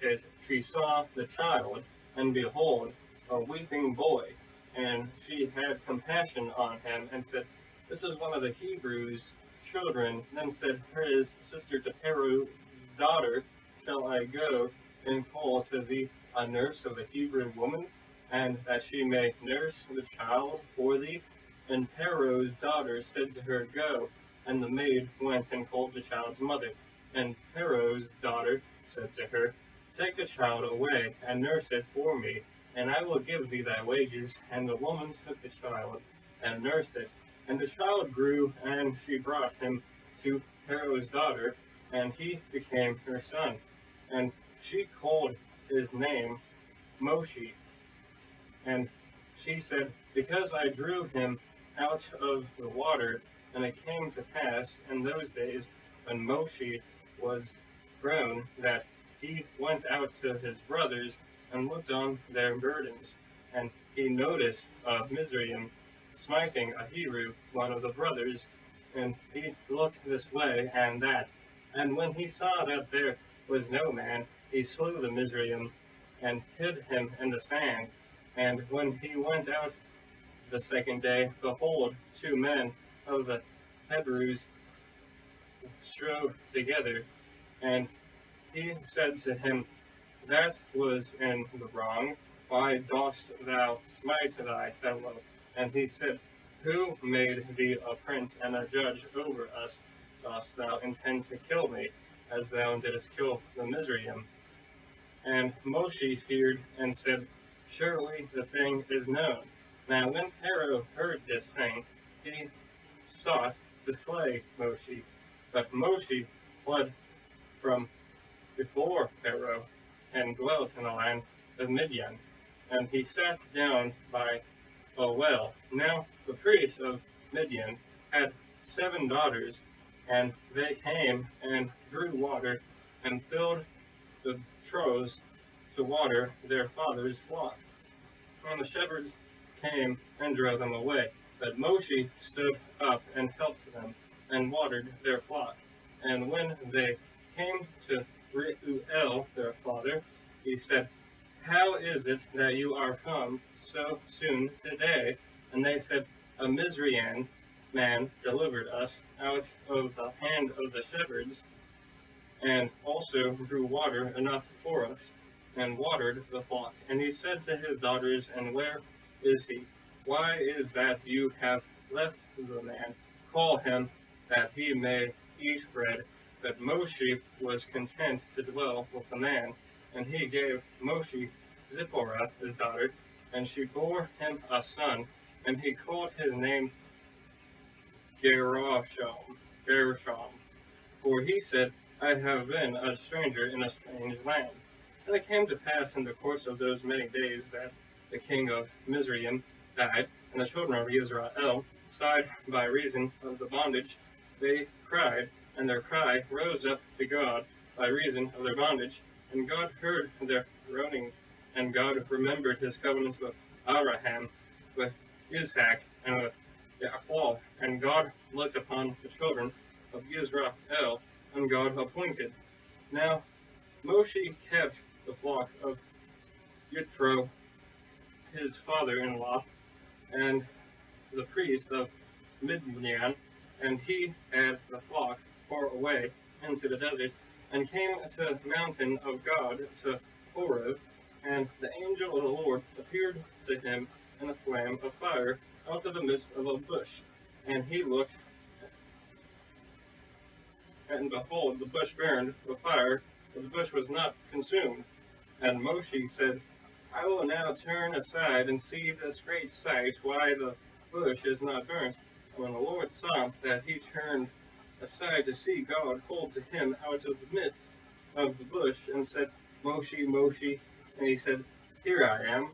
it, she saw the child, and behold, a weeping boy. And she had compassion on him, and said, This is one of the Hebrews' children. Then said his sister to Pharaoh's daughter, Shall I go and call to thee a nurse of the Hebrew woman, and that she may nurse the child for thee? And Pharaoh's daughter said to her, Go. And the maid went and called the child's mother. And Pharaoh's daughter said to her, Take the child away, and nurse it for me, and I will give thee thy wages. And the woman took the child, and nursed it. And the child grew, and she brought him to Pharaoh's daughter, and he became her son. And she called his name Moshe. And she said, Because I drew him out of the water. And it came to pass in those days, when Moshe was grown, that he went out to his brothers and looked on their burdens. And he noticed Mizraim smiting a Hebrew, one of the brothers. And he looked this way and that. And when he saw that there was no man, he slew the Mizraim and hid him in the sand. And when he went out the second day, behold, 2 men of the Hebrews strove together. And he said to him, That was in the wrong. Why dost thou smite thy fellow? And he said, Who made thee a prince and a judge over us? Dost thou intend to kill me, as thou didst kill the Mizraim? And Moshe feared and said, Surely the thing is known. Now when Pharaoh heard this thing, he sought to slay Moshe. But Moshe fled from before Pharaoh and dwelt in the land of Midian. And he sat down by a well. Now the priest of Midian had 7 daughters, and they came and drew water and filled the troughs to water their father's flock. And the shepherds came and drove them away. But Moshe stood up and helped them, and watered their flock. And when they came to Reuel their father, he said, How is it that you are come so soon today? And they said, A Mizraim man delivered us out of the hand of the shepherds, and also drew water enough for us, and watered the flock. And he said to his daughters, And where is he? Why is that you have left the man? Call him, that he may eat bread. But Moshe was content to dwell with the man. And he gave Moshe Zipporah his daughter, and she bore him a son, and he called his name Gershom. For he said, I have been a stranger in a strange land. And it came to pass in the course of those many days that the king of Mizraim died, and the children of Israel sighed by reason of the bondage. They cried, and their cry rose up to God by reason of their bondage. And God heard their groaning, and God remembered his covenant with Abraham, with Isaac, and with Jacob. And God looked upon the children of Israel, and God appointed. Now Moshe kept the flock of Yitro, his father-in-law, and the priest of Midian, and he had the flock far away into the desert, and came to the mountain of God, to Horeb, and the angel of the Lord appeared to him in a flame of fire out of the midst of a bush. And he looked, and behold, the bush burned with fire, but the bush was not consumed. And Moshe said, I will now turn aside and see this great sight, why the bush is not burnt. And when the Lord saw that he turned aside to see, God called to him out of the midst of the bush, and said, Moshe, Moshe. And he said, Here I am.